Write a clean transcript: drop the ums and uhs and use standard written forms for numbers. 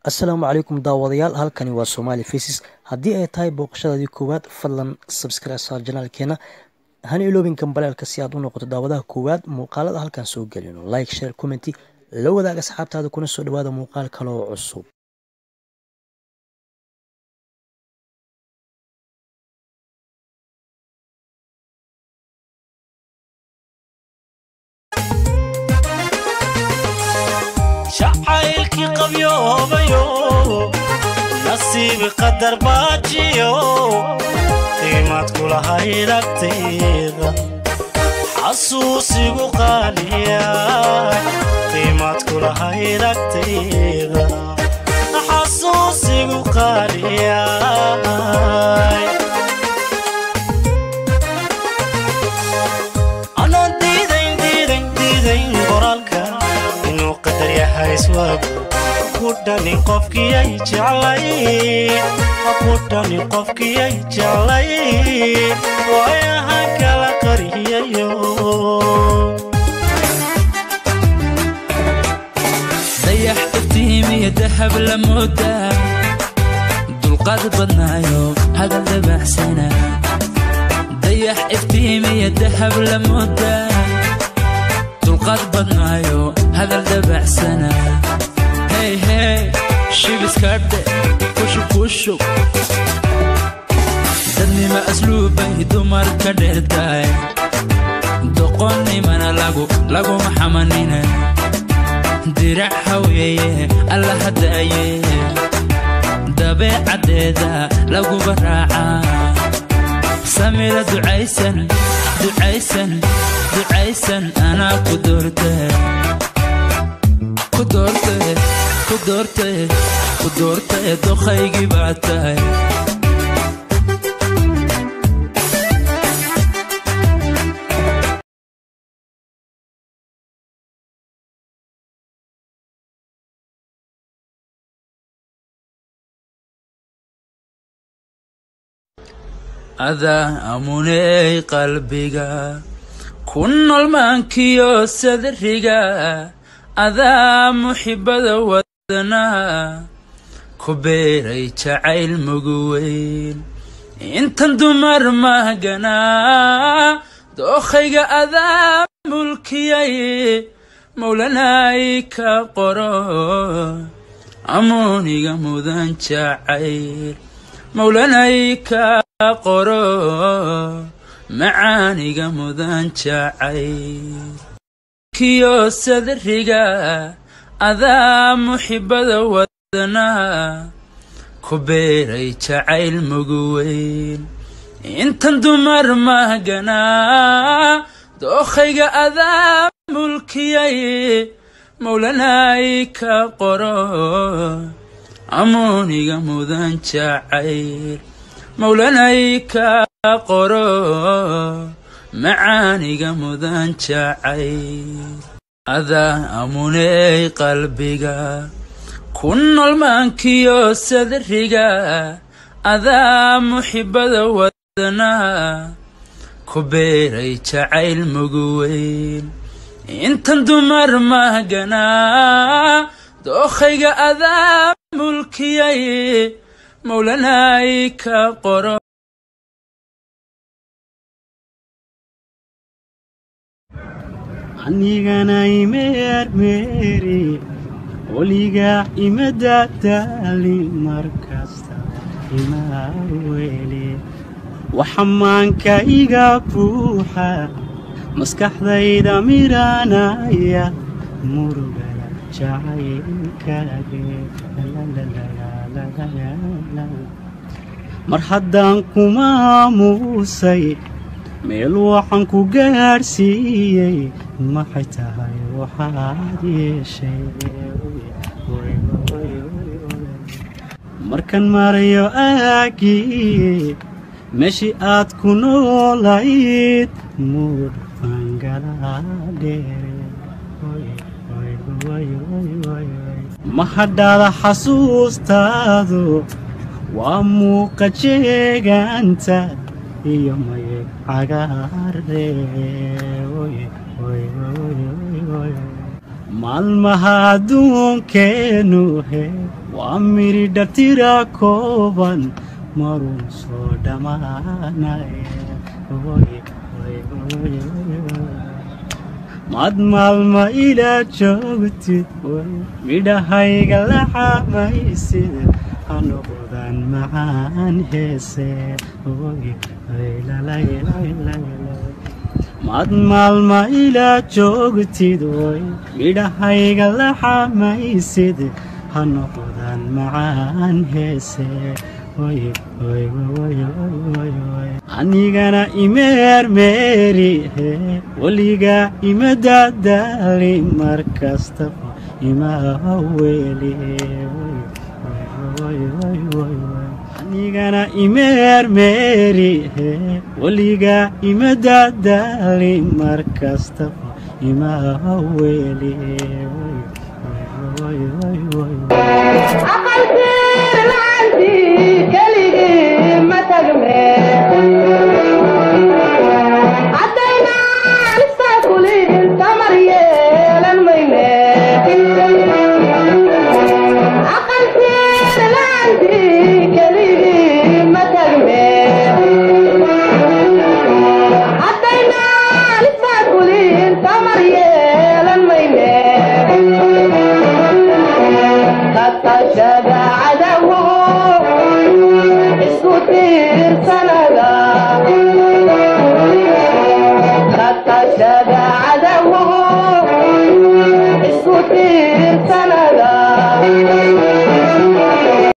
Assalaamu calaykum daawadayaal, halkani waa Somali Faces. Haddii ay tahay booqashadii koowaad, fadlan subscribe channelkeena. Hana iloobin kambalaalka si aad u noqoto daawadaha koowaad muuqaalada halkan soo gelino. Like, share, comment, la wadaag asxaabtaada kuna soo dhawaada muuqaal kale oo cusub. شعيلكي قبيو بيو نصيب قدر باجيو قيمات كل هاي ركتيغا حسوسي وقاليا قيمات كل هاي ركتيغا حسوسي وقاليا أنا ديدين قرالك قدر يا حيسواب كوداني قفكي يا جعلي كوداني قفكي يا جعلي ويا هكلا قريه يو ضيح افتيمي ذهب لمدة دول قد بدنايو هذا ذبح سنة ضيح افتيمي ذهب لمدة قد بدنايو هذا الدبع سنة هاي هاي شيبس كارد كوشو دني ما أسلوبي دمر كدير داي دقوني منا لاغو محمنين ديرع حويه الله هدايه دبع عديدا لاغو براعا سميرة دعيسن أنا كدورته دخيقي بعتاي أذا أموني قلبيغا كن المانكيو سدريغا أذا محبة ودنا كبيري جعيل مقوين انت دمر مهقنا دوخيغا أذا ملكيي مولاناي كقرو أمونيغا مودان جعيل مولاناي كقرو معانيغا مودان جعيل كيو سدريغا أذا محبة ودنا كبيري جعيل مقوين انت دمر مهقنا دوخيغا أذا ملكيي مولاناي كقرو أمونيغا مودان جعيل مولاناي كقرو معانيغا مودان جعيل أذا أموني قلبيغا كن المانكيو سدريغا أذا محبة ودنا كبيري جعيل مقوين انت دمر مهقنا دوخيغا أذا ملكيي مولاناي كقرو anigana imeermeeri weliga imada taalin markasta imaaweli waxamaanka iga buuxa maskaxdayda miranaya murugada jacaylkaaga mar haddaan kuma aamusay meel waxaan ku gaarsiiyey maxay tahay waxaad yeeshay markan marayo aagii meeshii aad ku noolayd muud baan galaa dheere ma hadhaada xasuustaadu waa muuqa jeegaanta iyo maye cagaare maalmaha adduunkeenu he waa miridha tira kooban marun soo dhammaanaya mad maalma ila joogtid midhahayga la xamaysid hanoqdan macaan heese mad maalma ila joogtid midhahayga la xamaysid hanoqdan macaan heese anigana imeer meeri weliga ima dadaali markastaba ima weli anigana imeer meeri weliga ima dadaali markastaba ima weli شبع عدو اسكتير سنة